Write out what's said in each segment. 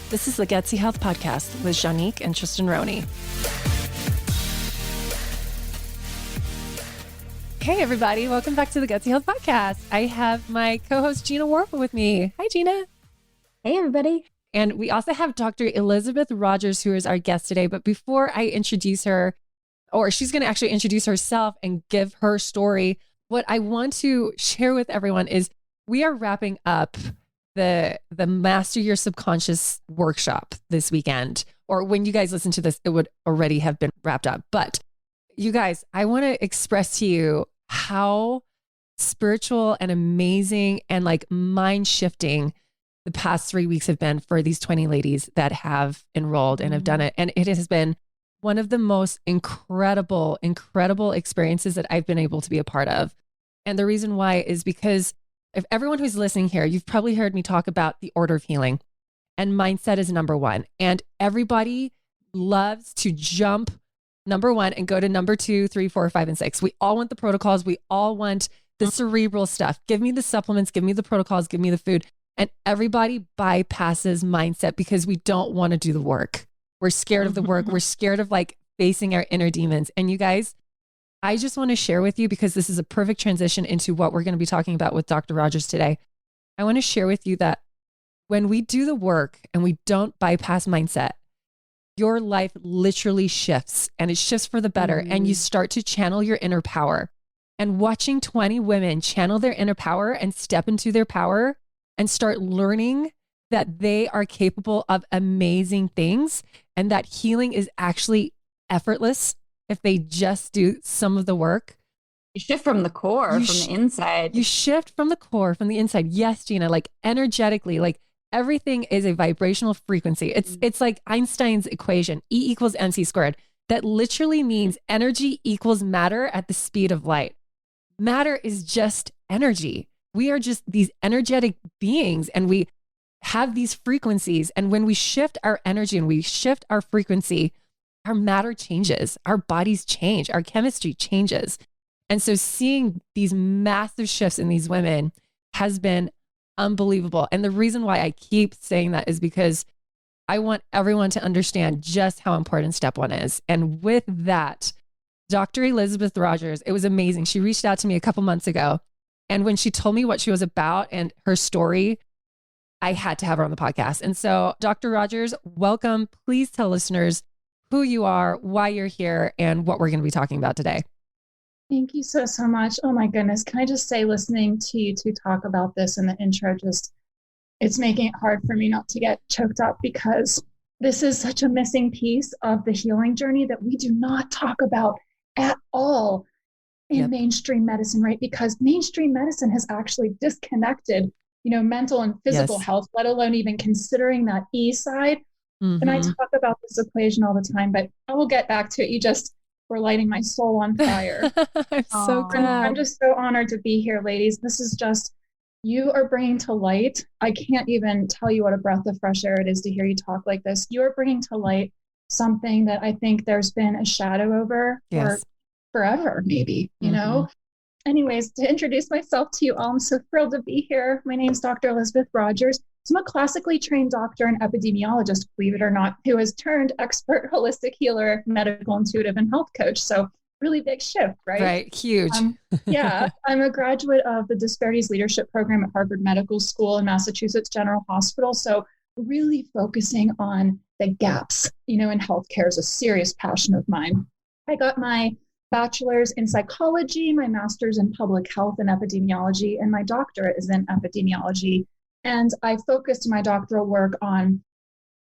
This is the Gutsy Health Podcast with Juanique and Tristan Roney. Hey, everybody. Welcome back to the Gutsy Health Podcast. I have my co-host, Gina Warfel, with me. Hi, Gina. Hey, everybody. And we also have Dr. Elizabeth Rogers, who is our guest today. But before I introduce her, or she's going to actually introduce herself and give her story, what I want to share with everyone is we are wrapping up the Master Your Subconscious workshop this weekend. Or when you guys listen to this, it would already have been wrapped up. But you guys, I want to express to you how spiritual and amazing and like mind shifting the past 3 weeks have been for these 20 ladies that have enrolled and have done it. And it has been one of the most incredible experiences that I've been able to be a part of. And the reason why is because if everyone who's listening here, you've probably heard me talk about the order of healing, and mindset is number one. And everybody loves to jump number one and go to number 2, 3, 4, 5, and 6. We all want the protocols. We all want the cerebral stuff. Give me the supplements, give me the protocols, give me the food. And everybody bypasses mindset because we don't want to do the work. We're scared of the work. We're scared of like facing our inner demons. And you guys, I just want to share with you, because this is a perfect transition into what we're going to be talking about with Dr. Rogers today. I want to share with you that when we do the work and we don't bypass mindset, your life literally shifts, and it shifts for the better. And you start to channel your inner power. And watching 20 women channel their inner power and step into their power and start learning that they are capable of amazing things, and that healing is actually effortless if they just do some of the work. You shift from the core, from the inside. You shift from the core, from the inside. Yes, Gina, like energetically, like everything is a vibrational frequency. It's like Einstein's equation, E equals mc squared. That literally means energy equals matter at the speed of light. Matter is just energy. We are just these energetic beings, and we have these frequencies. And when we shift our energy and we shift our frequency, our matter changes, our bodies change, our chemistry changes. And so seeing these massive shifts in these women has been unbelievable. And the reason why I keep saying that is because I want everyone to understand just how important step one is. And with that, Dr. Elizabeth Rogers, it was amazing. She reached out to me a couple months ago. And when she told me what she was about and her story, I had to have her on the podcast. And so, Dr. Rogers, welcome. Please tell listeners who you are, why you're here, and what we're going to be talking about today. Thank you so much. Oh my goodness. Can I just say, listening to you two talk about this in the intro, it's making it hard for me not to get choked up, because this is such a missing piece of the healing journey that we do not talk about at all in mainstream medicine, right? Because mainstream medicine has actually disconnected, mental and physical health, let alone even considering that E side. And I talk about this equation all the time, but I will get back to it. You just were lighting my soul on fire. I'm so glad. I'm just so honored to be here, ladies. This is just, you are bringing to light. I can't even tell you what a breath of fresh air it is to hear you talk like this. You are bringing to light something that I think there's been a shadow over for forever, maybe, you know? Anyways, to introduce myself to you all, I'm so thrilled to be here. My name is Dr. Elizabeth Rogers. So I'm a classically trained doctor and epidemiologist, believe it or not, who has turned expert holistic healer, medical intuitive, and health coach. So really big shift, right? Right. Huge. Yeah. I'm a graduate of the Disparities Leadership Program at Harvard Medical School and Massachusetts General Hospital. So really focusing on the gaps, in healthcare is a serious passion of mine. I got my bachelor's in psychology, my master's in public health and epidemiology, and my doctorate is in epidemiology. And I focused my doctoral work on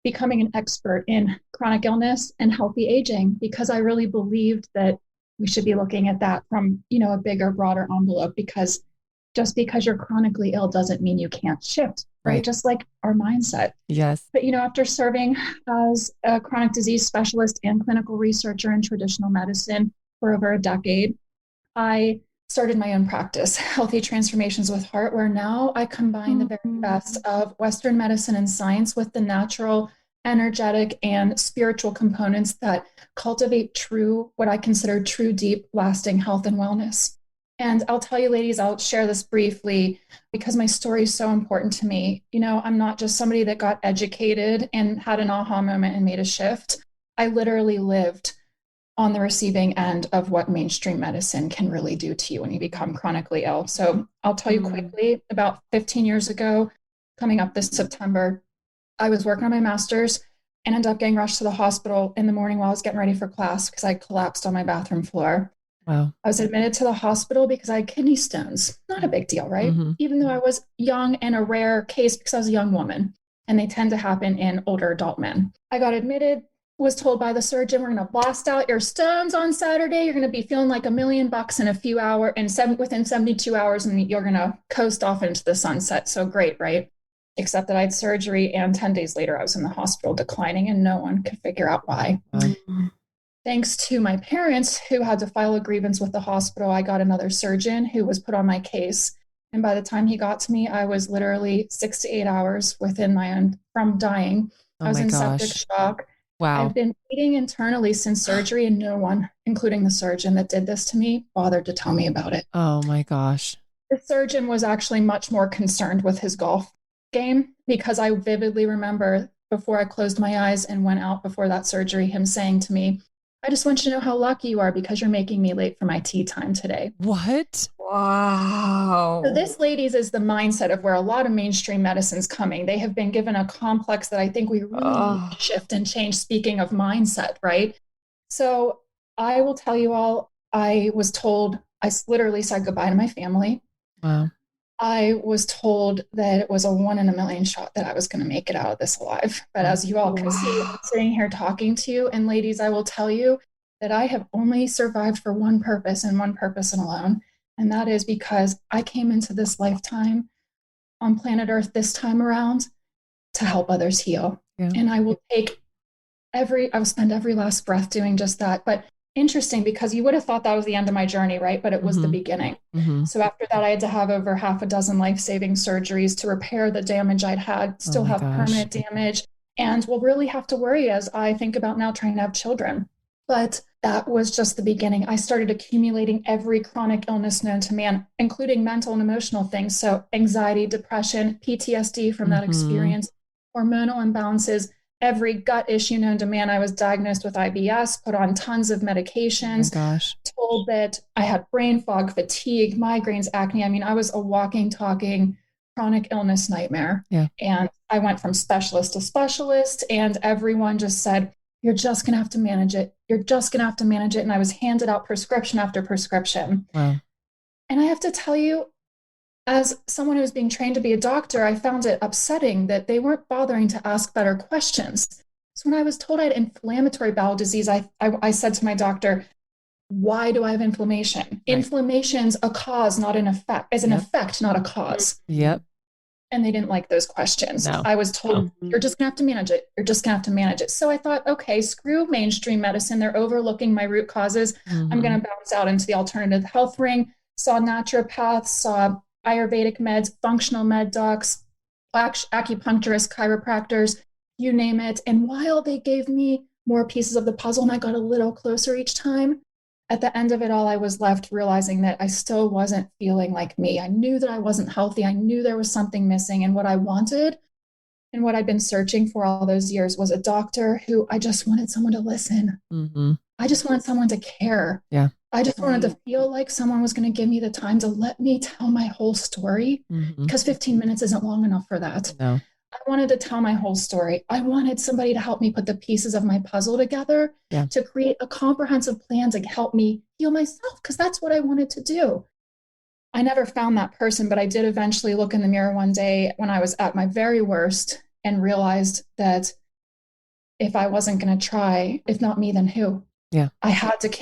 becoming an expert in chronic illness and healthy aging, because I really believed that we should be looking at that from, a bigger, broader envelope, because just because you're chronically ill doesn't mean you can't shift, right? Just like our mindset. Yes. But, after serving as a chronic disease specialist and clinical researcher in traditional medicine for over a decade, I started my own practice, Healthy Transformations with Heart, where now I combine the very best of Western medicine and science with the natural, energetic, and spiritual components that cultivate what I consider true, deep, lasting health and wellness. And I'll tell you, ladies, I'll share this briefly because my story is so important to me. I'm not just somebody that got educated and had an aha moment and made a shift. I literally lived on the receiving end of what mainstream medicine can really do to you when you become chronically ill. So I'll tell you quickly, about 15 years ago, coming up this September, I was working on my master's and ended up getting rushed to the hospital in the morning while I was getting ready for class because I collapsed on my bathroom floor. Wow. I was admitted to the hospital because I had kidney stones. Not a big deal, right? Even though I was young and a rare case because I was a young woman, and they tend to happen in older adult men. I got admitted, was told by the surgeon, we're going to blast out your stones on Saturday. You're going to be feeling like $1 million in a few hours, and within 72 hours, and you're going to coast off into the sunset. So great, right? Except that I had surgery, and 10 days later, I was in the hospital declining, and no one could figure out why. Thanks to my parents who had to file a grievance with the hospital, I got another surgeon who was put on my case. And by the time he got to me, I was literally 6 to 8 hours from dying. I was in septic shock. Wow. I've been bleeding internally since surgery, and no one, including the surgeon that did this to me, bothered to tell me about it. Oh my gosh. The surgeon was actually much more concerned with his golf game because I vividly remember before I closed my eyes and went out before that surgery, him saying to me, I just want you to know how lucky you are because you're making me late for my tea time today. What? Wow. So this, ladies, is the mindset of where a lot of mainstream medicine's coming. They have been given a complex that I think we really need to shift and change, speaking of mindset, right? So I will tell you all, I was told, I literally said goodbye to my family. Wow. I was told that it was a 1 in a million shot that I was going to make it out of this alive. But as you all can see, I'm sitting here talking to you. And ladies, I will tell you that I have only survived for one purpose and one purpose alone. And that is because I came into this lifetime on planet Earth this time around to help others heal. Yeah. And I will spend every last breath doing just that. But interesting, because you would have thought that was the end of my journey, right? But it was the beginning. So after that, I had to have over half a dozen life-saving surgeries to repair the damage I'd had, still have permanent damage, and will really have to worry as I think about now trying to have children. But that was just the beginning. I started accumulating every chronic illness known to man, including mental and emotional things. So anxiety, depression, PTSD from that experience, hormonal imbalances, every gut issue known to man. I was diagnosed with IBS, put on tons of medications, told that I had brain fog, fatigue, migraines, acne. I mean, I was a walking, talking chronic illness nightmare. Yeah. And I went from specialist to specialist, and everyone just said, you're just going to have to manage it. You're just going to have to manage it. And I was handed out prescription after prescription. Wow. And I have to tell you, as someone who was being trained to be a doctor, I found it upsetting that they weren't bothering to ask better questions. So when I was told I had inflammatory bowel disease, I said to my doctor, why do I have inflammation? Right. Inflammation's a cause, not an effect. As an effect, not a cause. Yep. And they didn't like those questions. No. I was told, you're just going to have to manage it. You're just going to have to manage it. So I thought, okay, screw mainstream medicine. They're overlooking my root causes. I'm going to bounce out into the alternative health ring. Saw naturopaths, saw Ayurvedic meds, functional med docs, acupuncturists, chiropractors, you name it. And while they gave me more pieces of the puzzle and I got a little closer each time, at the end of it all, I was left realizing that I still wasn't feeling like me. I knew that I wasn't healthy. I knew there was something missing. And what I wanted and what I'd been searching for all those years was a doctor who I just wanted someone to listen. I just wanted someone to care. Yeah. I just wanted to feel like someone was going to give me the time to let me tell my whole story, because 15 minutes isn't long enough for that. No. I wanted to tell my whole story. I wanted somebody to help me put the pieces of my puzzle together to create a comprehensive plan to help me heal myself, because that's what I wanted to do. I never found that person, but I did eventually look in the mirror one day when I was at my very worst and realized that if I wasn't going to try, if not me, then who? Yeah.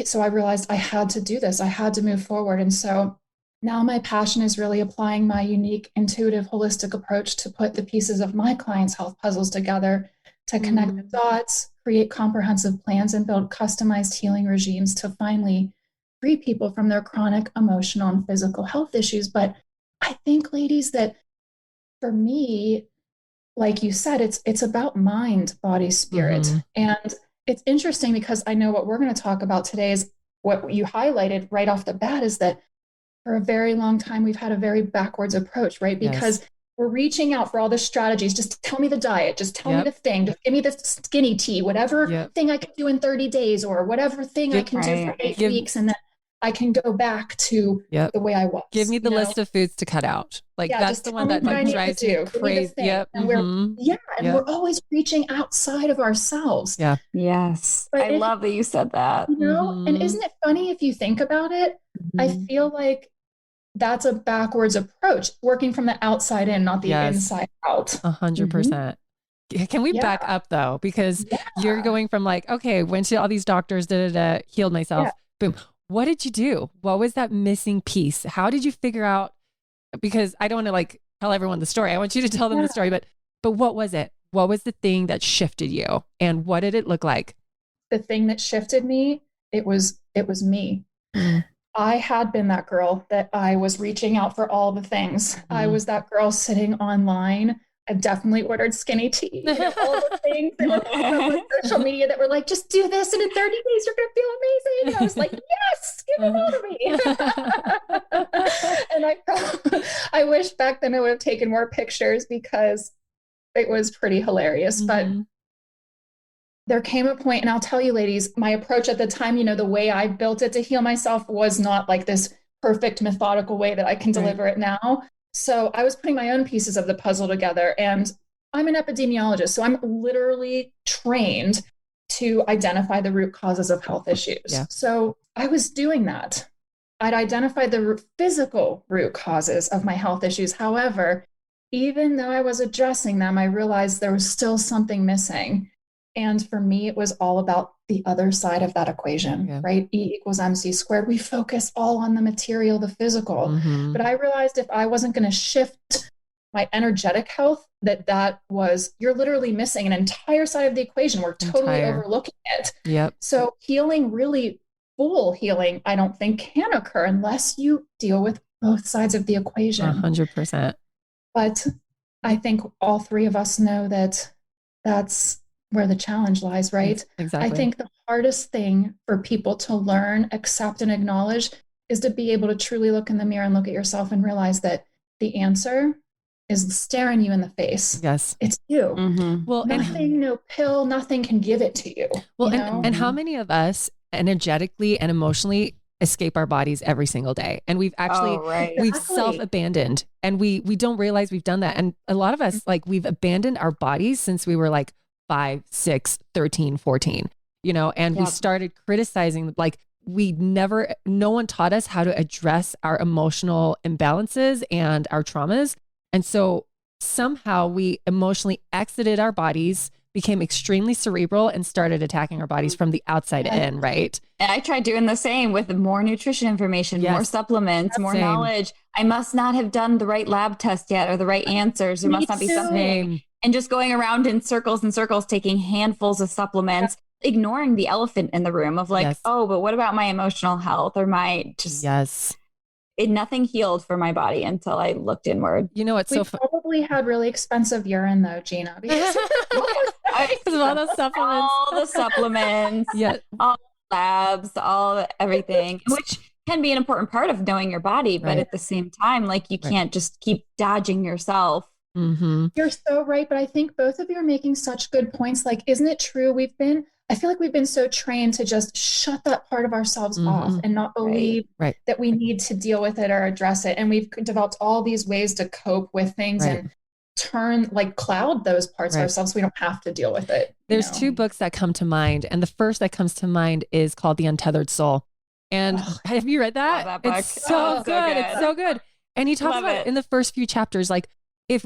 So I realized I had to do this. I had to move forward. And so now my passion is really applying my unique, intuitive, holistic approach to put the pieces of my clients' health puzzles together, to connect the dots, create comprehensive plans, and build customized healing regimes to finally free people from their chronic emotional and physical health issues. But I think, ladies, that for me, like you said, it's about mind, body, spirit. And it's interesting because I know what we're going to talk about today is what you highlighted right off the bat, is that for a very long time, we've had a very backwards approach, right? Because we're reaching out for all the strategies. Just tell me the diet. Just tell me the thing. Just give me the skinny tea, whatever thing I can do in 30 days or whatever thing I can do for 8 weeks. And then I can go back to the way I was. Give me the list of foods to cut out. Like that's the one that like drives me crazy. And we're always reaching outside of ourselves. Yeah. Yes. I love that you said that. You know, and isn't it funny if you think about it? I feel like that's a backwards approach, working from the outside in, not the inside out. 100%. Can we back up though? Because you're going from like, okay, went to all these doctors, healed myself. Boom. What did you do? What was that missing piece? How did you figure out? Because I don't want to like tell everyone the story. I want you to tell them the story, but what was it? What was the thing that shifted you? And what did it look like? The thing that shifted me, it was me. I had been that girl that I was reaching out for all the things. I was that girl sitting online. I've definitely ordered skinny tea, all the things on social media that were like, just do this and in 30 days you're going to feel amazing. And I was like, yes, give it all to me. And I wish back then I would have taken more pictures because it was pretty hilarious. But there came a point, and I'll tell you, ladies, my approach at the time, you know, the way I built it to heal myself was not like this perfect methodical way that I can deliver it now. So I was putting my own pieces of the puzzle together, and I'm an epidemiologist. So I'm literally trained to identify the root causes of health issues. So I was doing that. I'd identified the physical root causes of my health issues. However, even though I was addressing them, I realized there was still something missing. And for me, it was all about the other side of that equation, right? E equals MC squared. We focus all on the material, the physical. But I realized if I wasn't going to shift my energetic health, that was, you're literally missing an entire side of the equation. We're totally overlooking it. So healing, really full healing, I don't think can occur unless you deal with both sides of the equation. 100%. But I think all three of us know that that's where the challenge lies, right? Exactly. I think the hardest thing for people to learn, accept, and acknowledge is to be able to truly look in the mirror and look at yourself and realize that the answer is staring you in the face. Yes. It's you. Well, nothing, no pill, nothing can give it to you. Well, you know? and how many of us energetically and emotionally escape our bodies every single day? And we've actually, we've self-abandoned, and we don't realize we've done that. And a lot of us, like, we've abandoned our bodies since we were like 5, 6, 13, 14, you know, and we started criticizing, like no one taught us how to address our emotional imbalances and our traumas. And so somehow we emotionally exited our bodies, became extremely cerebral, and started attacking our bodies from the outside in, right? And I tried doing the same with more nutrition information, more supplements, more knowledge. I must not have done the right lab test yet, or the right answers. There must not be something. And just going around in circles and circles, taking handfuls of supplements, ignoring the elephant in the room of like, oh, but what about my emotional health or my just, nothing healed for my body until I looked inward. You know, it's we probably had really expensive urine though, Gina. Because of all those supplements. All the supplements, all the labs, everything, which can be an important part of knowing your body. But at the same time, like you can't just keep dodging yourself. You're so right. But I think both of you are making such good points. Like, isn't it true? I feel like we've been so trained to just shut that part of ourselves off and not believe that we need to deal with it or address it. And we've developed all these ways to cope with things and cloud those parts of ourselves so we don't have to deal with it. There's two books that come to mind. And the first that comes to mind is called The Untethered Soul. And have you read that? Love that book. It's so good. It's so good. And he talks about in the first few chapters, like if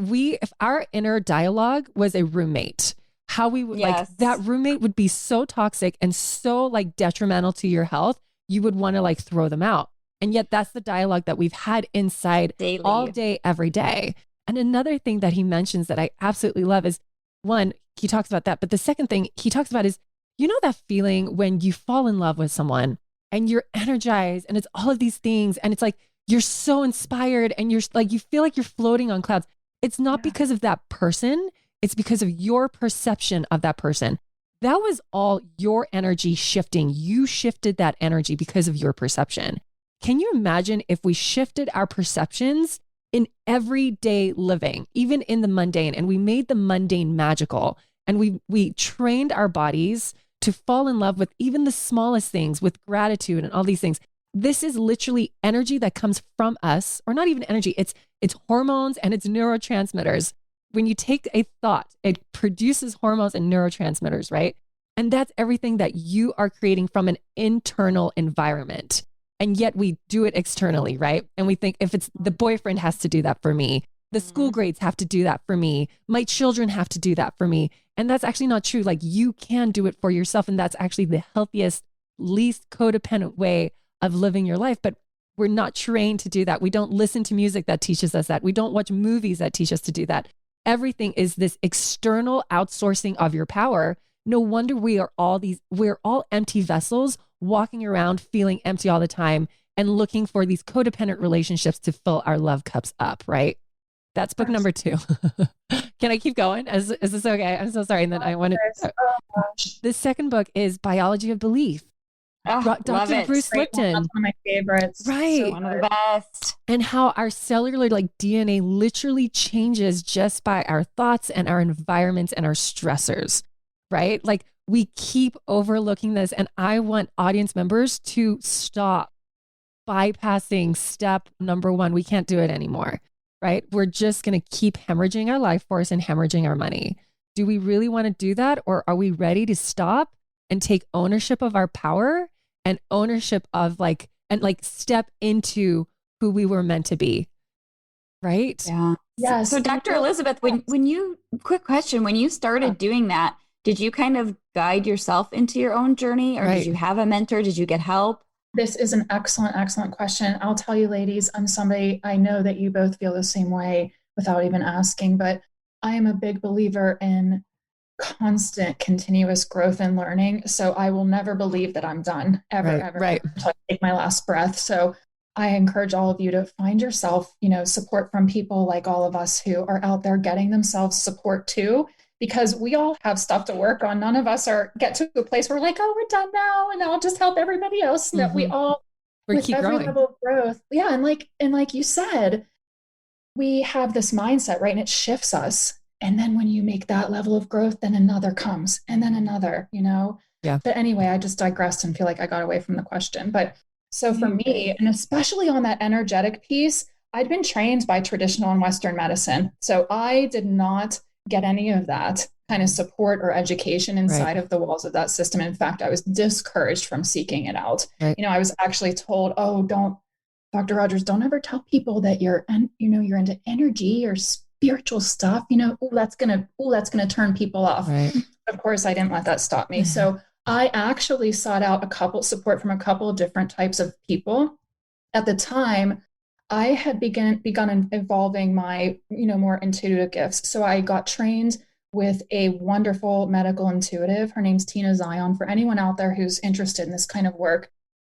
our inner dialogue was a roommate, how we would like that roommate would be so toxic and so like detrimental to your health, you would want to like throw them out. And yet that's the dialogue that we've had inside daily, all day, every day. And another thing that he mentions that I absolutely love is, one, he talks about that. But the second thing he talks about is, you know, that feeling when you fall in love with someone and you're energized and it's all of these things. And it's like, you're so inspired and you're like, you feel like you're floating on clouds. It's not because of that person. It's because of your perception of that person. That was all your energy shifting. You shifted that energy because of your perception. can you imagine if we shifted our perceptions in everyday living, even in the mundane, and we made the mundane magical, and we trained our bodies to fall in love with even the smallest things, with gratitude and all these things. This is literally energy that comes from us, or not even energy, it's hormones and it's neurotransmitters. When you take a thought, it produces hormones and neurotransmitters, right? And that's everything that you are creating from an internal environment. And yet we do it externally, right? And we think if it's the boyfriend has to do that for me, the school grades have to do that for me, my children have to do that for me. And that's actually not true. Like, you can do it for yourself. And that's actually the healthiest, least codependent way of living your life. But we're not trained to do that. We don't listen to music that teaches us that. We don't watch movies that teach us to do that. Everything is this external outsourcing of your power. No wonder we're all empty vessels walking around feeling empty all the time and looking for these codependent relationships to fill our love cups up, right? That's book number 2. Can I keep going? Is this okay? I'm so sorry. And then I want to. The second book is Biology of Belief. Oh, Dr. Bruce Lipton. That's one of my favorites. Right. So one of the best. And how our cellular DNA literally changes just by our thoughts and our environments and our stressors, right? Like, we keep overlooking this. And I want audience members to stop bypassing step number 1. We can't do it anymore, right? We're just going to keep hemorrhaging our life force and hemorrhaging our money. Do we really want to do that? Or are we ready to stop and take ownership of our power and ownership of step into who we were meant to be? Right? Yeah. Yes. So Dr. Elizabeth, when you, quick question, when you started doing that, did you kind of guide yourself into your own journey, or did you have a mentor? Did you get help? This is an excellent, excellent question. I'll tell you, ladies, I'm somebody, I know that you both feel the same way without even asking, but I am a big believer in constant, continuous growth and learning. So I will never believe that I'm done ever until I take my last breath. So I encourage all of you to find yourself, support from people like all of us who are out there getting themselves support too, because we all have stuff to work on. None of us get to a place where we're like, oh, we're done now, and I'll just help everybody else. No, we all, with every growing. Level of growth. Yeah. And like you said, we have this mindset, right? And it shifts us. And then when you make that level of growth, then another comes, and then another, Yeah. But anyway, I just digressed and feel like I got away from the question. But so for me, and especially on that energetic piece, I'd been trained by traditional and Western medicine. So I did not get any of that kind of support or education inside of the walls of that system. In fact, I was discouraged from seeking it out. Right. I was actually told, oh, Dr. Rogers, don't ever tell people that you're into energy or spiritual stuff. That's gonna turn people off. Right. Of course, I didn't let that stop me. So I actually sought out support from a couple of different types of people. At the time, I had begun evolving my, more intuitive gifts. So I got trained with a wonderful medical intuitive. Her name's Tina Zion. For anyone out there who's interested in this kind of work,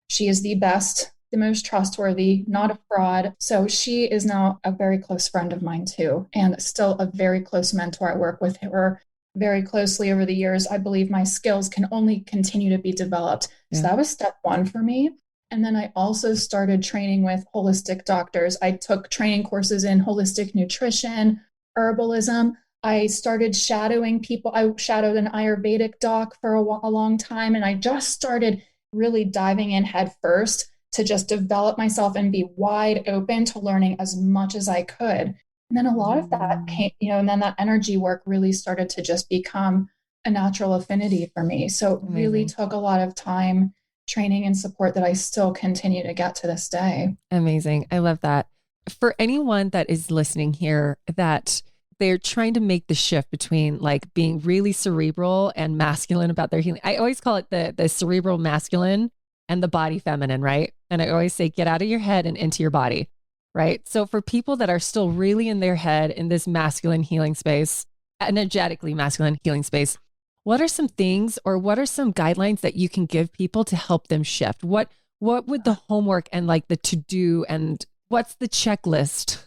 she is the best, the most trustworthy, not a fraud. So she is now a very close friend of mine too, and still a very close mentor. I work with her very closely over the years. I believe my skills can only continue to be developed. Yeah. So that was step 1 for me. And then I also started training with holistic doctors. I took training courses in holistic nutrition, herbalism. I started shadowing people. I shadowed an Ayurvedic doc for a long time. And I just started really diving in head first to just develop myself and be wide open to learning as much as I could. And then a lot of that came, and then that energy work really started to just become a natural affinity for me. So it really took a lot of time, training, and support that I still continue to get to this day. Amazing. I love that. For anyone that is listening here, that they're trying to make the shift between like being really cerebral and masculine about their healing. I always call it the cerebral masculine and the body feminine, right? And I always say, get out of your head and into your body, right? So for people that are still really in their head in this masculine healing space, energetically masculine healing space, what are some things or what are some guidelines that you can give people to help them shift? What would the homework and like the to-do and what's the checklist?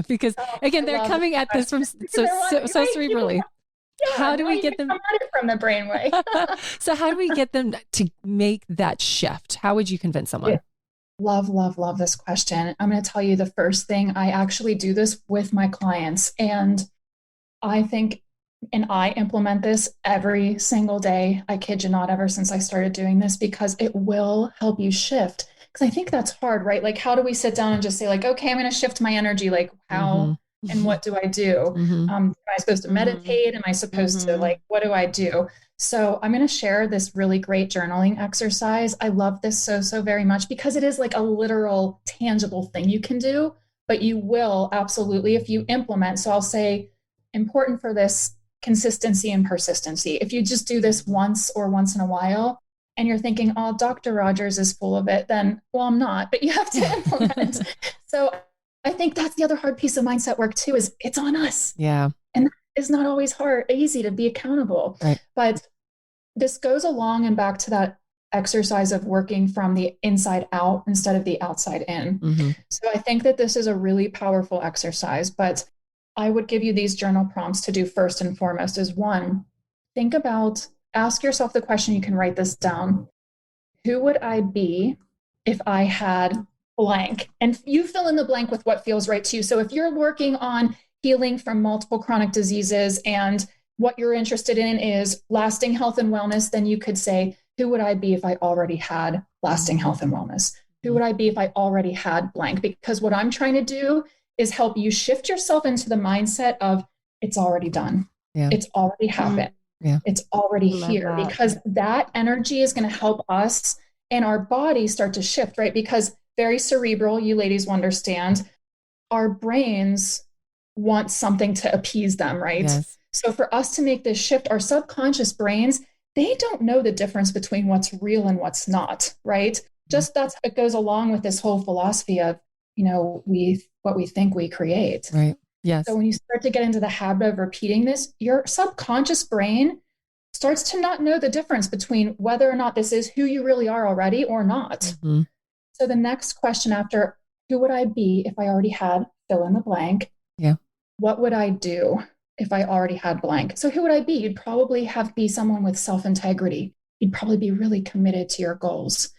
Because again, they're coming at this from so cerebrally. Yeah, how do we get them from the brainwave? So how do we get them to make that shift? How would you convince someone? Love, love, love this question. I'm going to tell you the first thing. I actually do this with my clients, and I think, and I implement this every single day. I kid you not, ever since I started doing this, because it will help you shift. Because I think that's hard, right? Like, how do we sit down and just say, like, okay, I'm going to shift my energy? Like, how and what do I do? Am I supposed to meditate? Am I supposed to, like, what do I do? So I'm going to share this really great journaling exercise. I love this so, so very much because it is like a literal, tangible thing you can do, but you will absolutely, if you implement. So I'll say, important for this, consistency and persistency. If you just do this once or once in a while and you're thinking, oh, Dr. Rogers is full of it, then, well, I'm not, but you have to implement. So I think that's the other hard piece of mindset work too, is it's on us. Yeah. And it's not always easy to be accountable. Right. But this goes along and back to that exercise of working from the inside out instead of the outside in. So I think that this is a really powerful exercise, but I would give you these journal prompts to do first and foremost is one, ask yourself the question, you can write this down. Who would I be if I had blank? And you fill in the blank with what feels right to you. So if you're working on healing from multiple chronic diseases and what you're interested in is lasting health and wellness, then you could say, who would I be if I already had lasting health and wellness? Who would I be if I already had blank? Because what I'm trying to do is help you shift yourself into the mindset of it's already done. Yeah. It's already happened. Yeah. It's already here, because that energy is going to help us and our bodies start to shift, right? Because very cerebral, you ladies will understand, our brains want something to appease them, right? Yes. So for us to make this shift, our subconscious brains, they don't know the difference between what's real and what's not, right? Just it goes along with this whole philosophy of, what we think we create. Right. Yes. So when you start to get into the habit of repeating this, your subconscious brain starts to not know the difference between whether or not this is who you really are already or not. So the next question after, who would I be if I already had fill in the blank? Yeah. What would I do if I already had blank? So who would I be? You'd probably be someone with self-integrity. You'd probably be really committed to your goals.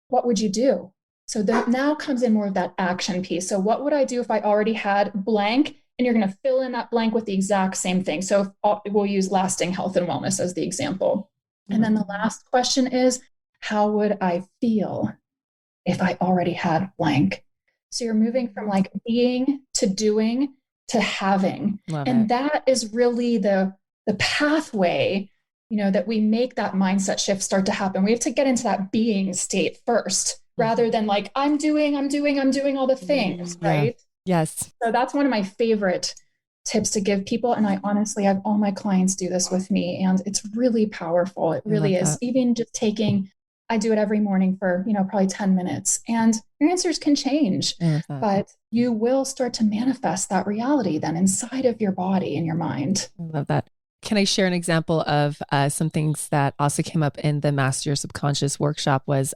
What would you do? So now comes in more of that action piece. So what would I do if I already had blank? And you're going to fill in that blank with the exact same thing. So we'll use lasting health and wellness as the example. And then the last question is, how would I feel if I already had blank? So you're moving from like being to doing to having. And that is really the pathway, that we make that mindset shift start to happen. We have to get into that being state first, rather than like, I'm doing all the things, right? Yes. So that's one of my favorite tips to give people. And I honestly have all my clients do this with me, and it's really powerful. It really is. Even just I do it every morning for, probably 10 minutes, and your answers can change, but you will start to manifest that reality then inside of your body and your mind. I love that. Can I share an example of some things that also came up in the Master Your Subconscious workshop? Was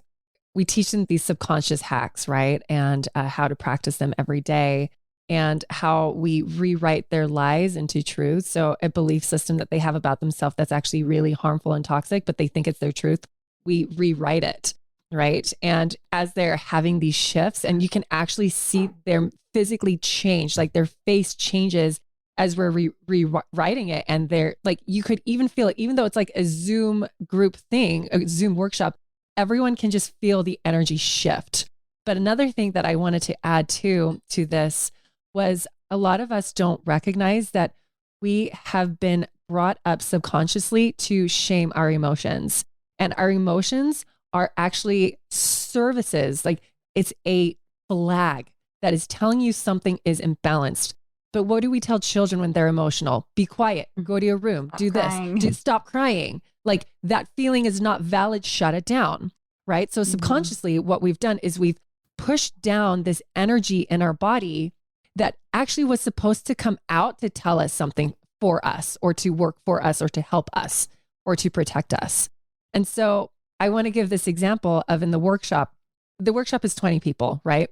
we teach them these subconscious hacks, right? And how to practice them every day, and how we rewrite their lies into truth. So a belief system that they have about themselves that's actually really harmful and toxic, but they think it's their truth, we rewrite it, right? And as they're having these shifts, and you can actually see them physically change, like their face changes as we're rewriting it. And they're like, you could even feel it, even though it's like a Zoom group thing, a Zoom workshop, everyone can just feel the energy shift. But another thing that I wanted to add to this was, a lot of us don't recognize that we have been brought up subconsciously to shame our emotions. And our emotions are actually services. Like, it's a flag that is telling you something is imbalanced. But what do we tell children when they're emotional? Be quiet, go to your room, do this, stop crying. Like, that feeling is not valid, shut it down, right? So subconsciously, what we've done is we've pushed down this energy in our body that actually was supposed to come out to tell us something for us, or to work for us, or to help us, or to protect us. And so I want to give this example of, in the workshop is 20 people, right?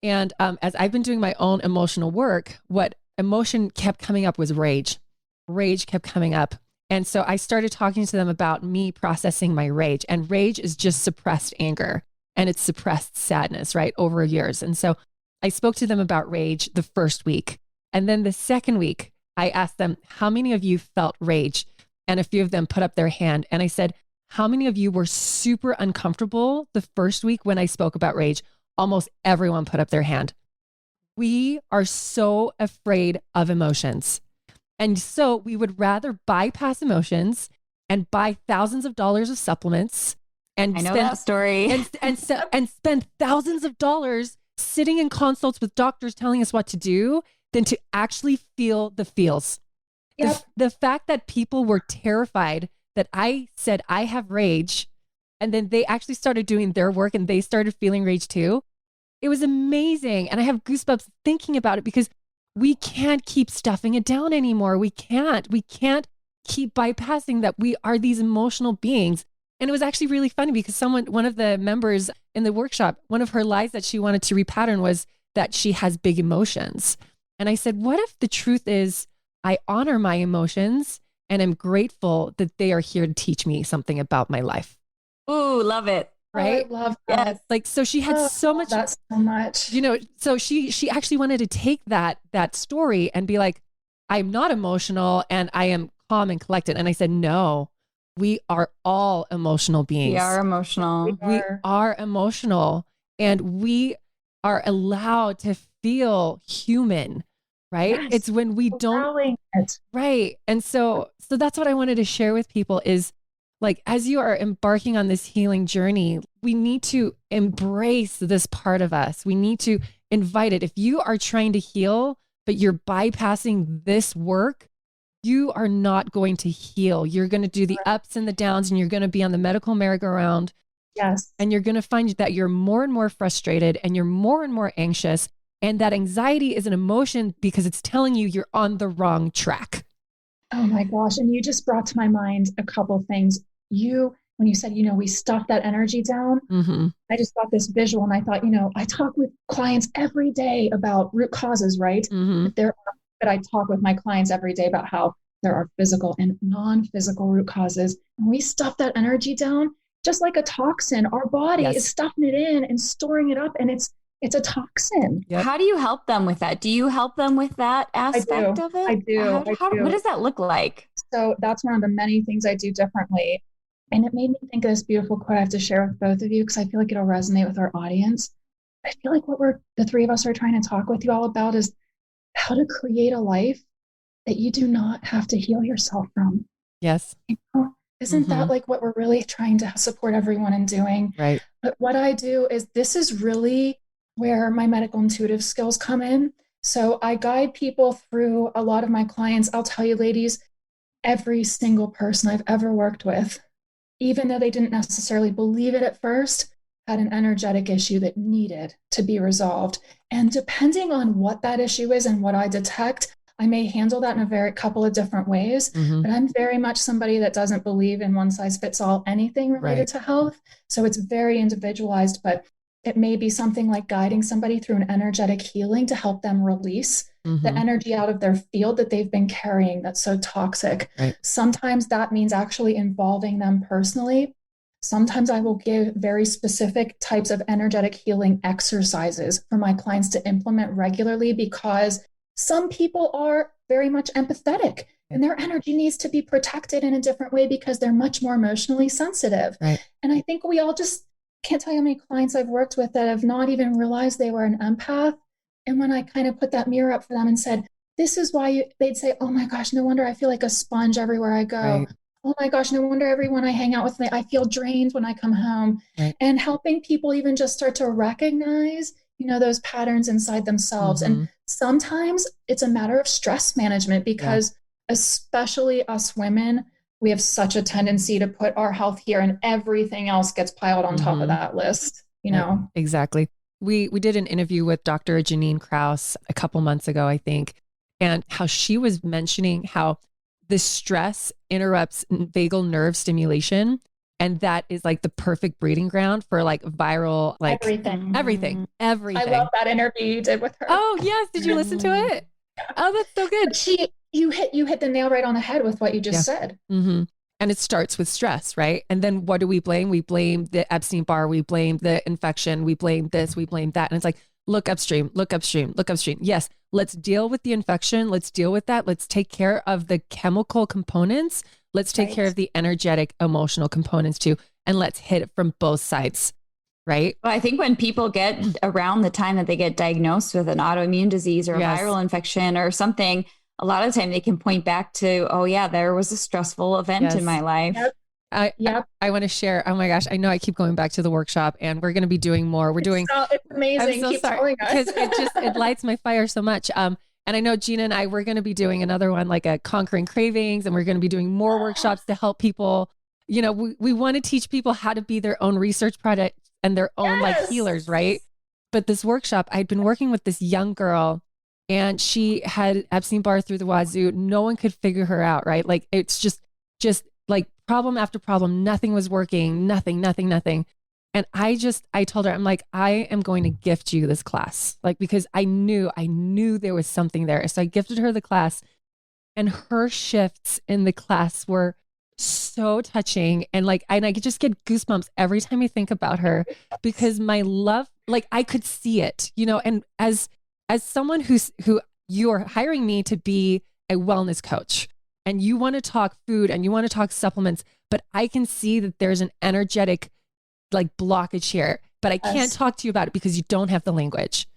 And as I've been doing my own emotional work, what emotion kept coming up was rage. Rage kept coming up. And so I started talking to them about me processing my rage. And rage is just suppressed anger. and it's suppressed sadness, right? Over years. And so I spoke to them about rage the first week. And then the second week, I asked them, how many of you felt rage? And a few of them put up their hand. And I said, how many of you were super uncomfortable the first week when I spoke about rage? Almost everyone put up their hand. We are so afraid of emotions. And so we would rather bypass emotions and buy thousands of dollars of supplements and I know that story. and spend thousands of dollars sitting in consults with doctors telling us what to do than to actually feel the feels. Yep. The fact that people were terrified that I said I have rage, and then they actually started doing their work and they started feeling rage too. It was amazing. And I have goosebumps thinking about it because we can't keep stuffing it down anymore. We can't keep bypassing that we are these emotional beings. And it was actually really funny because one of the members in the workshop, one of her lies that she wanted to repattern was that she has big emotions. And I said, what if the truth is I honor my emotions and am grateful that they are here to teach me something about my life? Ooh, love it. Right? Oh, I love that. Yes. Like, so she had so much, that's so much, you know, so she actually wanted to take that story and be like, I'm not emotional and I am calm and collected. And I said, no, we are all emotional beings. We are emotional. We are emotional, and we are allowed to feel human, right? Yes. It's when we don't, right. And so that's what I wanted to share with people is, like, as you are embarking on this healing journey, we need to embrace this part of us. We need to invite it. If you are trying to heal, but you're bypassing this work, you are not going to heal. You're going to do the ups and the downs, and you're going to be on the medical merry-go-round. Yes. And you're going to find that you're more and more frustrated and you're more and more anxious. And that anxiety is an emotion because it's telling you you're on the wrong track. Oh my gosh. And you just brought to my mind a couple of things. When you said, we stuff that energy down, I just got this visual and I thought, I talk with clients every day about root causes, right? But I talk with my clients every day about how there are physical and non-physical root causes. And we stuff that energy down just like a toxin. Our body is stuffing it in and storing it up, and it's a toxin. Yep. How do you help them with that? Do you help them with that aspect of it? I do. What does that look like? So that's one of the many things I do differently. And it made me think of this beautiful quote I have to share with both of you because I feel like it'll resonate with our audience. I feel like what the three of us are trying to talk with you all about is how to create a life that you do not have to heal yourself from. Yes. Isn't that like what we're really trying to support everyone in doing? Right. But what I do is, this is really where my medical intuitive skills come in. So I guide people through a lot of my clients. I'll tell you, ladies, every single person I've ever worked with, even though they didn't necessarily believe it at first, had an energetic issue that needed to be resolved. And depending on what that issue is and what I detect, I may handle that in a couple of different ways, but I'm very much somebody that doesn't believe in one size fits all anything related to health. So it's very individualized, but it may be something like guiding somebody through an energetic healing to help them release the energy out of their field that they've been carrying that's so toxic. Right. Sometimes that means actually involving them personally. Sometimes I will give very specific types of energetic healing exercises for my clients to implement regularly, because some people are very much empathetic and their energy needs to be protected in a different way because they're much more emotionally sensitive. Right. And I think we all just can't tell you how many clients I've worked with that have not even realized they were an empath. And when I kind of put that mirror up for them and said, this is why they'd say, oh my gosh, no wonder I feel like a sponge everywhere I go. Right. Oh my gosh, no wonder everyone I hang out with, I feel drained when I come home. Right. And helping people even just start to recognize, those patterns inside themselves. And sometimes it's a matter of stress management because especially us women, we have such a tendency to put our health here and everything else gets piled on top of that list, know? Exactly. We did an interview with Dr. Janine Krause a couple months ago, I think, and how she was mentioning how the stress interrupts vagal nerve stimulation. And that is like the perfect breeding ground for like viral, like everything. I love that interview you did with her. Oh yes. Did you listen to it? Oh, that's so good. You hit the nail right on the head with what you just said. And it starts with stress, right? And then what do we blame? We blame the Epstein Barr, we blame the infection, we blame this, we blame that. And it's like, look upstream, look upstream, look upstream. Yes, let's deal with the infection. Let's deal with that. Let's take care of the chemical components. Let's take care of the energetic, emotional components too. And let's hit it from both sides, right? Well, I think when people get around the time that they get diagnosed with an autoimmune disease or a viral infection or something, a lot of the time they can point back to, oh yeah, there was a stressful event in my life. Yep. I want to share. Oh my gosh. I know I keep going back to the workshop and we're going to be doing more. It's amazing. I'm so Keep sorry telling us. because it lights my fire so much. And I know Gina and I, we're going to be doing another one, like a Conquering Cravings, and we're going to be doing more workshops to help people. You know, we want to teach people how to be their own research product and their own like healers. Right. But this workshop, I'd been working with this young girl and she had Epstein-Barr through the wazoo. No one could figure her out. Right. Like it's just like problem after problem. Nothing was working. Nothing. And I told her, I'm like, I am going to gift you this class. Like, because I knew there was something there. So I gifted her the class, and her shifts in the class were so touching. And like, and I could just get goosebumps every time I think about her, because my love, like I could see it, you know, and as someone who you're hiring me to be a wellness coach, and you want to talk food and you want to talk supplements, but I can see that there's an energetic like blockage here, but I can't talk to you about it because you don't have the language.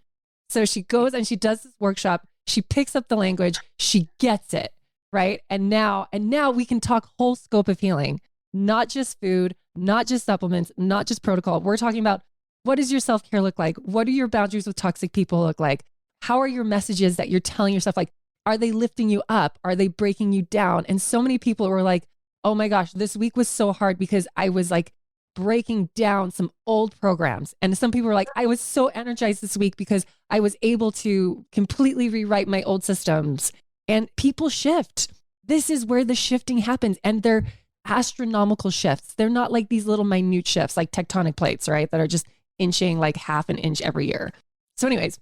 So she goes and she does this workshop. She picks up the language. She gets it. Right. And now we can talk whole scope of healing, not just food, not just supplements, not just protocol. We're talking about, what does your self-care look like? What do your boundaries with toxic people look like? How are your messages that you're telling yourself? Like, are they lifting you up? Are they breaking you down? And so many people were like, oh my gosh, this week was so hard because I was like breaking down some old programs. And some people were like, I was so energized this week because I was able to completely rewrite my old systems. And people shift. This is where the shifting happens. And they're astronomical shifts. They're not like these little minute shifts like tectonic plates, right? That are just inching like half an inch every year. So anyways,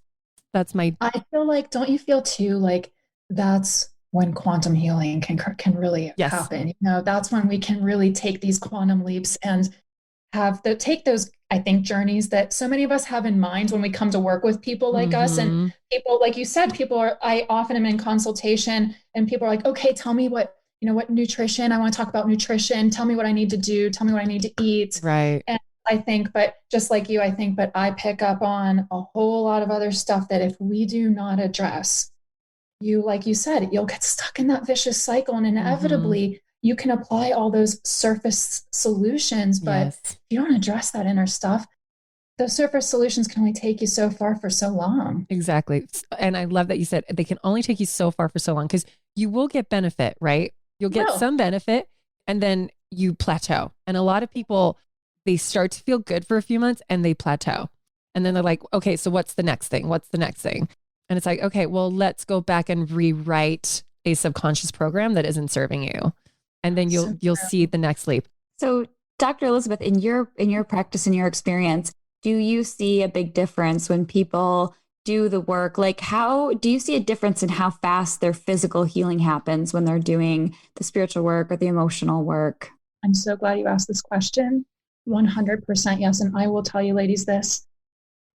that's my... I feel like, don't you feel too like that's when quantum healing can really happen? You know, that's when we can really take these quantum leaps and take those, I think, journeys that so many of us have in mind when we come to work with people like us. And people, like you said, I often am in consultation and people are like, okay, tell me what nutrition, I want to talk about nutrition. Tell me what I need to do. Tell me what I need to eat. Right. And I think, but just like you, but I pick up on a whole lot of other stuff that if we do not address, like you said, you'll get stuck in that vicious cycle, and inevitably you can apply all those surface solutions, but if you don't address that inner stuff, those surface solutions can only take you so far for so long. Exactly. And I love that you said they can only take you so far for so long, because you will get benefit, right? You'll get some benefit and then you plateau. And a lot of people, they start to feel good for a few months and they plateau. And then they're like, okay, so what's the next thing? What's the next thing? And it's like, okay, well, let's go back and rewrite a subconscious program that isn't serving you. And then you'll see the next leap. So Dr. Elizabeth, in your practice, in your experience, do you see a big difference when people do the work? Like, how do you see a difference in how fast their physical healing happens when they're doing the spiritual work or the emotional work? I'm so glad you asked this question. 100% yes. And I will tell you, ladies, this.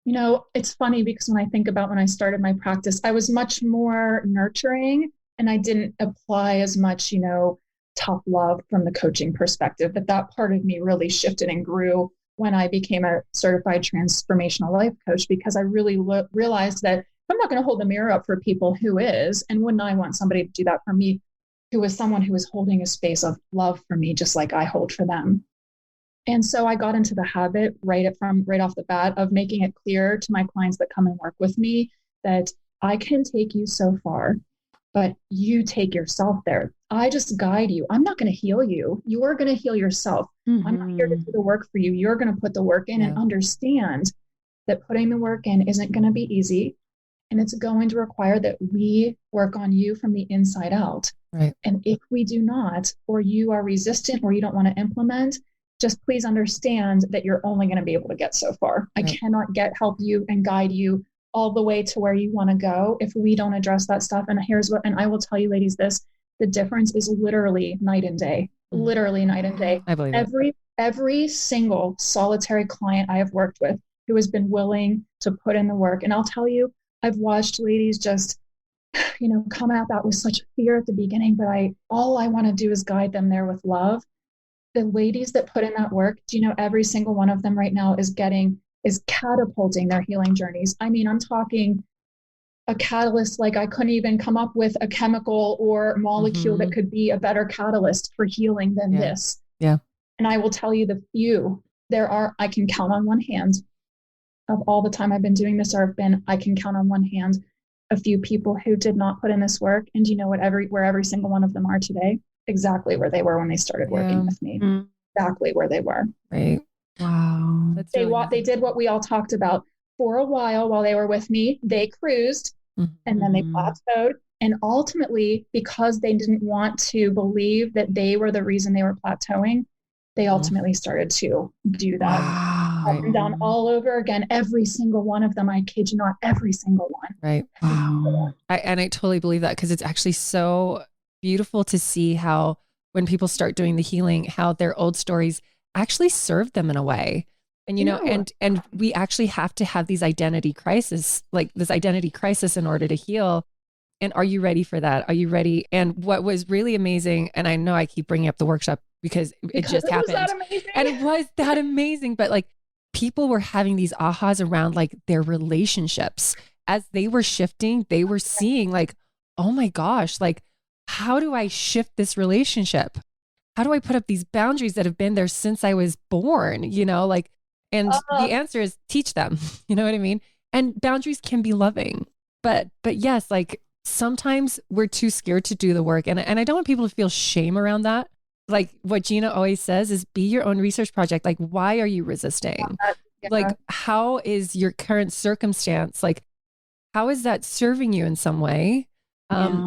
You know, it's funny because when I think about when I started my practice, I was much more nurturing and I didn't apply as much, tough love from the coaching perspective. But that part of me really shifted and grew when I became a certified transformational life coach, because I really realized that I'm not going to hold the mirror up for people who is, and wouldn't I want somebody to do that for me, who is someone who is holding a space of love for me, just like I hold for them. And so I got into the habit right off the bat of making it clear to my clients that come and work with me that I can take you so far, but you take yourself there. I just guide you. I'm not going to heal you. You're going to heal yourself. I'm not here to do the work for you. You're going to put the work in and understand that putting the work in isn't going to be easy. And it's going to require that we work on you from the inside out. Right. And if we do not, or you are resistant or you don't want to implement, just please understand that you're only going to be able to get so far. Right. I cannot help you and guide you all the way to where you want to go if we don't address that stuff. And I will tell you, ladies, the difference is literally night and day. literally night and day. I believe it. Every single solitary client I have worked with who has been willing to put in the work. And I'll tell you, I've watched ladies just, come at that with such fear at the beginning, but all I want to do is guide them there with love. The ladies that put in that work, do you know, every single one of them right now is catapulting their healing journeys. I mean, I'm talking a catalyst, like I couldn't even come up with a chemical or molecule that could be a better catalyst for healing than this. Yeah. And I will tell you I can count on one hand of all the time I've been doing this, I can count on one hand a few people who did not put in this work. And you know what, where every single one of them are today? Exactly where they were when they started working with me. Exactly where they were. Right. Wow. They did what we all talked about for a while they were with me. They cruised and then they plateaued. And ultimately, because they didn't want to believe that they were the reason they were plateauing, they ultimately started to do that up and down all over again. Every single one of them, I kid you not, every single one. Right. Wow. I totally believe that, because it's actually so beautiful to see how when people start doing the healing, how their old stories actually served them in a way. And, and we actually have to have these identity crisis in order to heal. And are you ready for that? Are you ready? And what was really amazing, and I know I keep bringing up the workshop because it just happened. And it was that amazing. But like, people were having these ahas around like their relationships. As they were shifting, they were seeing like, oh my gosh, like, how do I shift this relationship? How do I put up these boundaries that have been there since I was born? And the answer is teach them. You know what I mean? And boundaries can be loving, but yes, like sometimes we're too scared to do the work. And I don't want people to feel shame around that. Like what Gina always says is be your own research project. Like, why are you resisting? Yeah. Like, how is your current circumstance? Like, how is that serving you in some way?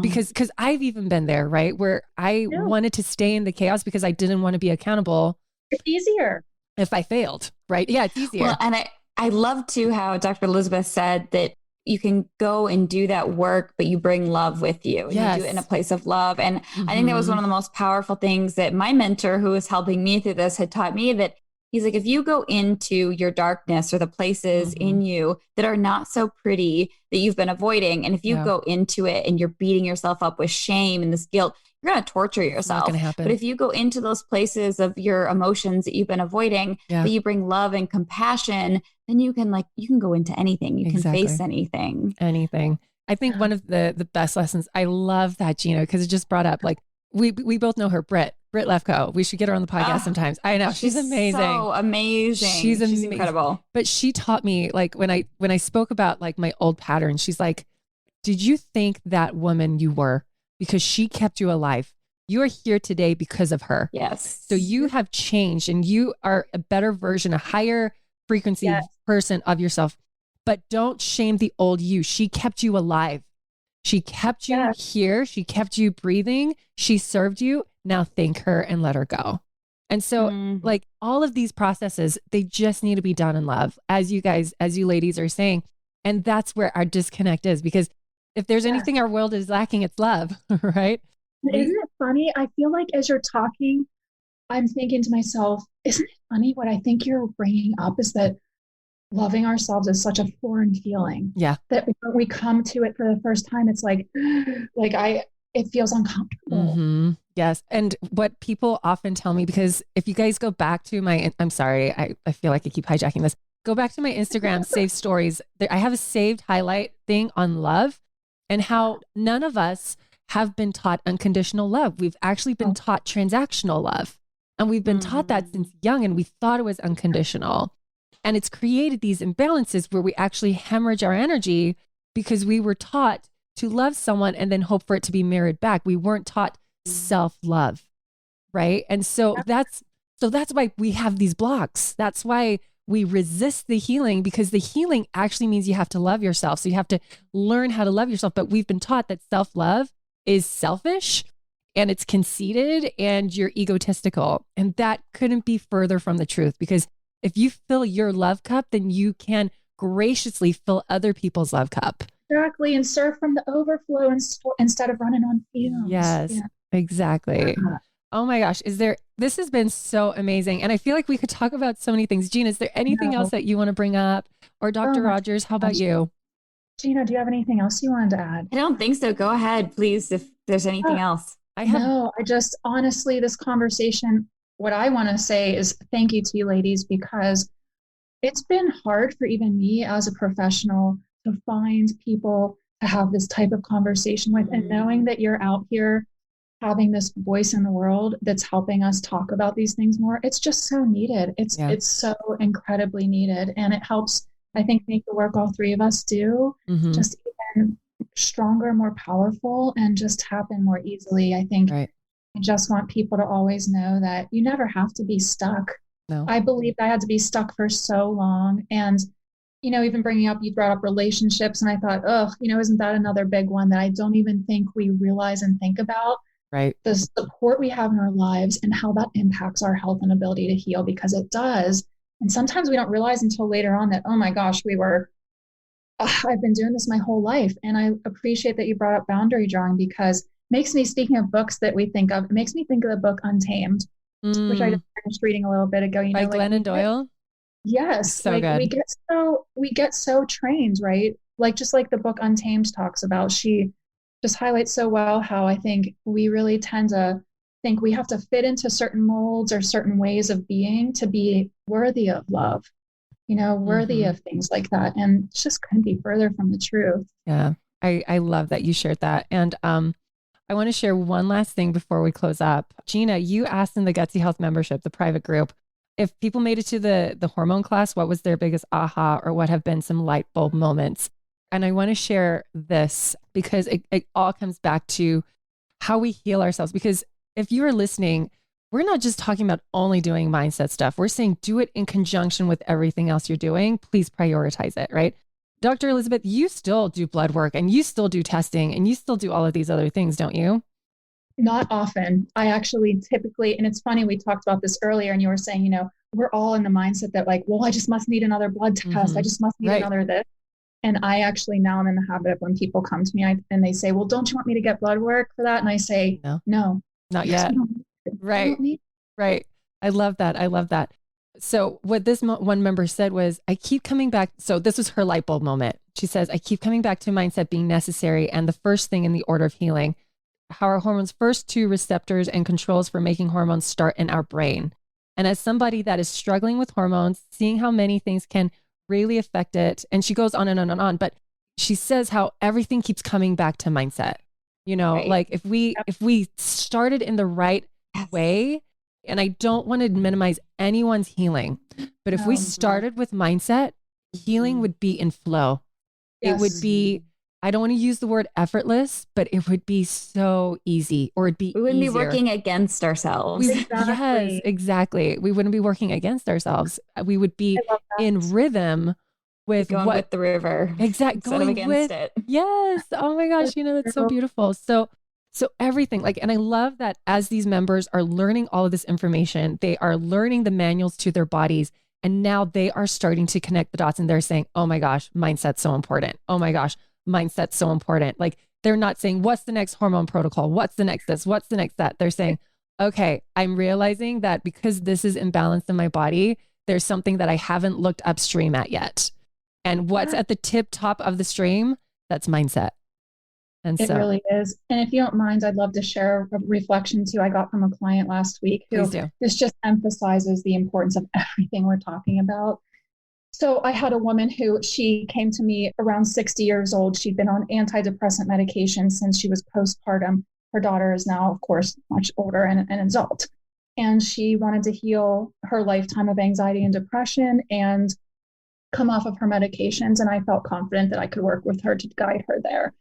Because I've even been there, right? Where I wanted to stay in the chaos because I didn't want to be accountable. It's easier if I failed, right? Yeah, it's easier. Well, and I love too how Dr. Elizabeth said that you can go and do that work, but you bring love with you. And you do it in a place of love. And I think that was one of the most powerful things that my mentor, who was helping me through this, had taught me, that he's like, if you go into your darkness or the places in you that are not so pretty that you've been avoiding, and if you go into it and you're beating yourself up with shame and this guilt, you're going to torture yourself. It's not going to happen. But if you go into those places of your emotions that you've been avoiding, but you bring love and compassion, then you can go into anything. You can face anything. I think one of the best lessons, I love that, Gina, because it just brought up, like, we both know her, Britt Lefko. We should get her on the podcast sometimes. I know. She's amazing. So amazing. She's incredible. But she taught me, like, when I spoke about like my old patterns, she's like, did you think that woman you were because she kept you alive? You are here today because of her. Yes. So you have changed and you are a better version, a higher frequency person of yourself. But don't shame the old you. She kept you alive. She kept you here. She kept you breathing. She served you. Now thank her and let her go. And so like all of these processes, they just need to be done in love, as you ladies are saying. And that's where our disconnect is, because if there's anything our world is lacking, it's love, right? Isn't it funny? I feel like as you're talking, I'm thinking to myself, isn't it funny what I think you're bringing up is that loving ourselves is such a foreign feeling. Yeah. That when we come to it for the first time, it's like it feels uncomfortable. Yes. And what people often tell me, because if you guys go back to I'm sorry, I feel like I keep hijacking this. Go back to my Instagram, save stories. I have a saved highlight thing on love and how none of us have been taught unconditional love. We've actually been taught transactional love. And we've been taught that since young, and we thought it was unconditional. And it's created these imbalances where we actually hemorrhage our energy because we were taught to love someone and then hope for it to be mirrored back. We weren't taught self-love, right? And so that's why we have these blocks. That's why we resist the healing, because the healing actually means you have to love yourself. So you have to learn how to love yourself. But we've been taught that self-love is selfish and it's conceited and you're egotistical. And that couldn't be further from the truth, because if you fill your love cup, then you can graciously fill other people's love cup. Exactly. And serve from the overflow instead of running on fumes. Yes, exactly. Oh my gosh. This has been so amazing. And I feel like we could talk about so many things. Gina, is there anything else No. that you want to bring up? Or Oh Dr. my Rogers, how about gosh. you? Gina, do you have anything else you wanted to add? I don't think so. Go ahead, please, if there's anything Oh, else. I have, no, I just honestly, this conversation, what I want to say is thank you to you ladies because it's been hard for even me as a professional to find people to have this type of conversation with. And knowing that you're out here having this voice in the world that's helping us talk about these things more, it's just so needed. yeah. It's so incredibly needed. And it helps, I think, make the work all three of us do just even stronger, more powerful, and just happen more easily. I think Right. I just want people to always know that you never have to be stuck. No. I believed I had to be stuck for so long. And, even bringing up, you brought up relationships, and I thought, oh, isn't that another big one that I don't even think we realize and think about? Right. The support we have in our lives and how that impacts our health and ability to heal, because it does. And sometimes we don't realize until later on that, oh my gosh, I've been doing this my whole life. And I appreciate that you brought up boundary drawing because it makes me, speaking of books that we think of, it makes me think of the book Untamed, which I just finished reading a little bit ago. By Glennon Doyle? Yes. So good. We get so trained, right? Like, just like the book Untamed talks about, she just highlights so well how I think we really tend to think we have to fit into certain molds or certain ways of being to be worthy of love, worthy of things like that. And it just couldn't be further from the truth. Yeah. I love that you shared that. And I want to share one last thing before we close up. Gina, you asked in the Gutsy Health membership, the private group, if people made it to the hormone class, what was their biggest aha or what have been some light bulb moments? And I want to share this because it all comes back to how we heal ourselves. Because if you are listening, we're not just talking about only doing mindset stuff. We're saying do it in conjunction with everything else you're doing. Please prioritize it, right? Dr. Elizabeth, you still do blood work and you still do testing and you still do all of these other things, don't you? Not often. I actually typically, and it's funny, we talked about this earlier and you were saying, we're all in the mindset that like, well, I just must need another blood test. I just must need another this. And I actually now I'm in the habit of when people come to me and they say, well, don't you want me to get blood work for that? And I say, no, not yet. Right. Right. I love that. I love that. So what this one member said was, I keep coming back. So this was her light bulb moment. She says, I keep coming back to mindset being necessary and the first thing in the order of healing. How our hormones' first two receptors and controls for making hormones start in our brain. And as somebody that is struggling with hormones, seeing how many things can really affect it. And she goes on and on and on, but she says how everything keeps coming back to mindset. Like if we started in the right way, and I don't want to minimize anyone's healing, but if we started with mindset, healing would be in flow. Yes. It would be, I don't want to use the word effortless, but it would be so easy, or it'd be we wouldn't easier. Be working against ourselves. Yes, exactly. We wouldn't be working against ourselves. We would be in rhythm with going with the river. Exactly. Going against it. Yes. Oh my gosh. That's so beautiful. So everything and I love that as these members are learning all of this information, they are learning the manuals to their bodies. And now they are starting to connect the dots and they're saying, oh my gosh, mindset's so important. Oh my gosh, mindset's so important. Like they're not saying, what's the next hormone protocol? What's the next this? What's the next that? They're saying, okay, I'm realizing that because this is imbalanced in my body, there's something that I haven't looked upstream at yet. And what's at the top of the stream, that's mindset. And it really is. And if you don't mind, I'd love to share a reflection too I got from a client last week who this just emphasizes the importance of everything we're talking about. So I had a woman who she came to me around 60 years old. She'd been on antidepressant medication since she was postpartum. Her daughter is now, of course, much older and an adult. And she wanted to heal her lifetime of anxiety and depression and come off of her medications. And I felt confident that I could work with her to guide her there.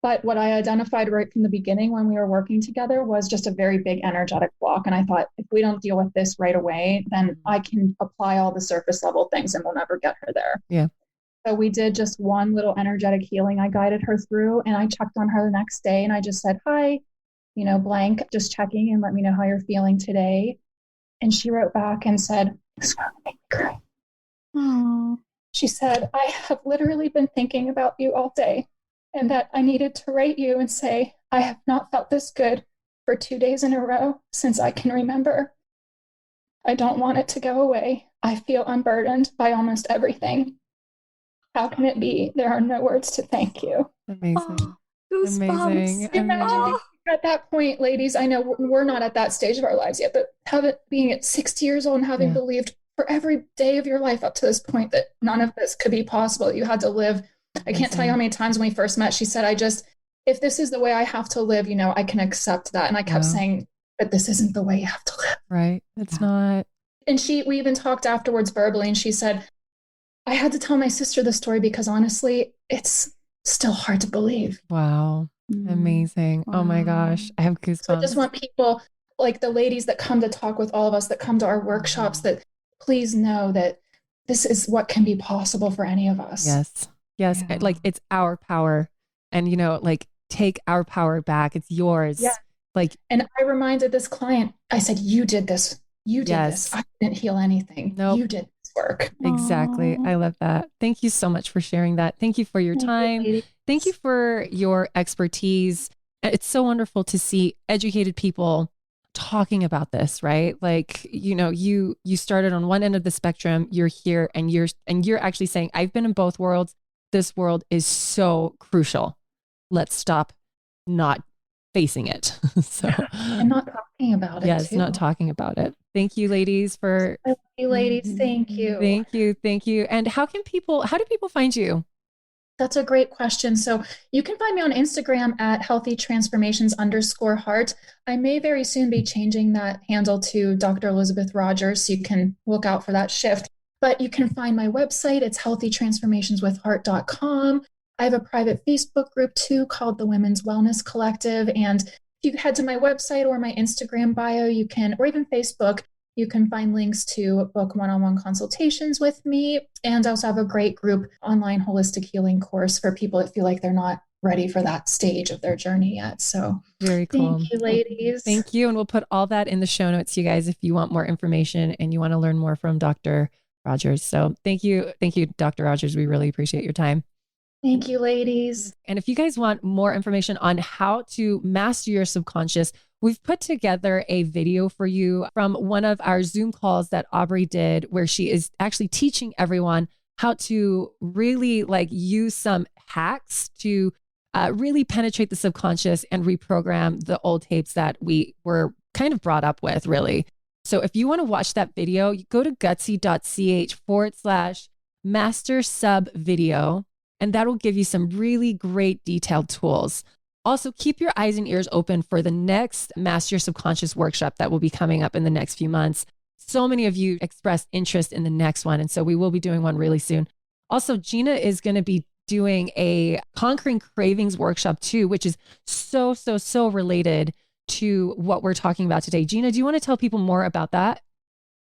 But what I identified right from the beginning when we were working together was just a very big energetic block. And I thought, if we don't deal with this right away, then I can apply all the surface level things and we'll never get her there. Yeah. So we did just one little energetic healing I guided her through. And I checked on her the next day and I just said, hi, blank, just checking and let me know how you're feeling today. And she wrote back and said, "This will make me cry." Aww. She said, I have literally been thinking about you all day. And that I needed to write you and say, I have not felt this good for 2 days in a row since I can remember. I don't want it to go away. I feel unburdened by almost everything. How can it be? There are no words to thank you. Amazing. Oh, goosebumps. Imagine being at that point, ladies. I know we're not at that stage of our lives yet, but being at 60 years old and having believed for every day of your life up to this point that none of this could be possible. You had to live. I can't tell you how many times when we first met, she said, if this is the way I have to live, I can accept that. And I kept saying, but this isn't the way you have to live. Right. It's not. And we even talked afterwards verbally, and she said, I had to tell my sister the story because honestly, it's still hard to believe. Wow. Amazing. Wow. Oh my gosh. I have goosebumps. So I just want people like the ladies that come to talk with all of us, that come to our workshops, that please know that this is what can be possible for any of us. Yes. Yes. Yeah. Like it's our power, and take our power back. It's yours. Yeah. And I reminded this client, I said, you did this. You did this. I didn't heal anything. Nope. You did this work. Exactly. Aww. I love that. Thank you so much for sharing that. Thank you for your time. Thank you for your expertise. It's so wonderful to see educated people talking about this, right? You started on one end of the spectrum, you're here, and you're actually saying, I've been in both worlds. This world is so crucial. Let's stop not facing it. And not talking about it. Yes, not talking about it. Thank you, ladies, for thank you, ladies. Thank you. Thank you. Thank you. And how do people find you? That's a great question. So you can find me on Instagram at healthytransformations_heart. I may very soon be changing that handle to Dr. Elizabeth Rogers, so you can look out for that shift. But you can find my website. It's healthytransformationswithheart.com. I have a private Facebook group too called the Women's Wellness Collective. And if you head to my website or my Instagram bio, or even Facebook, you can find links to book one-on-one consultations with me. And I also have a great group online holistic healing course for people that feel like they're not ready for that stage of their journey yet. So very cool. Thank you, ladies. Thank you. And we'll put all that in the show notes, you guys, if you want more information and you want to learn more from Dr. Rogers. So thank you. Thank you, Dr. Rogers. We really appreciate your time. Thank you, ladies. And if you guys want more information on how to master your subconscious, we've put together a video for you from one of our Zoom calls that Aubrey did, where she is actually teaching everyone how to really use some hacks to really penetrate the subconscious and reprogram the old tapes that we were kind of brought up with, really. So if you want to watch that video, you go to gutsy.ch/master sub video. And that'll give you some really great detailed tools. Also, keep your eyes and ears open for the next Master Your Subconscious workshop that will be coming up in the next few months. So many of you expressed interest in the next one, and so we will be doing one really soon. Also, Gina is going to be doing a Conquering Cravings workshop too, which is so related to what we're talking about today. Gina, do you want to tell people more about that?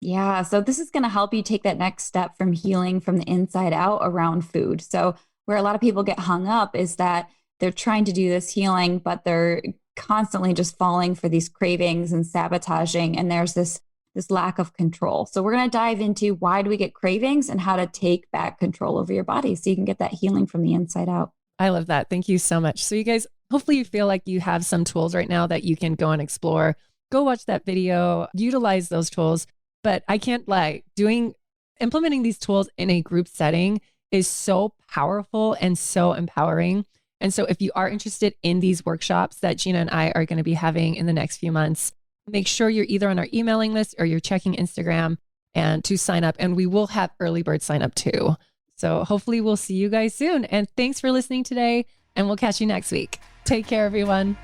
Yeah, so this is going to help you take that next step from healing from the inside out around food. So where a lot of people get hung up is that they're trying to do this healing, but they're constantly just falling for these cravings and sabotaging. And there's this lack of control. So we're going to dive into why do we get cravings and how to take back control over your body so you can get that healing from the inside out. I love that. Thank you so much. So you guys, hopefully you feel like you have some tools right now that you can go and explore. Go watch that video, utilize those tools. But I can't lie, implementing these tools in a group setting is so powerful and so empowering. And so if you are interested in these workshops that Gina and I are going to be having in the next few months, make sure you're either on our emailing list or you're checking Instagram and to sign up. And we will have early bird sign up too. So hopefully we'll see you guys soon. And thanks for listening today. And we'll catch you next week. Take care, everyone.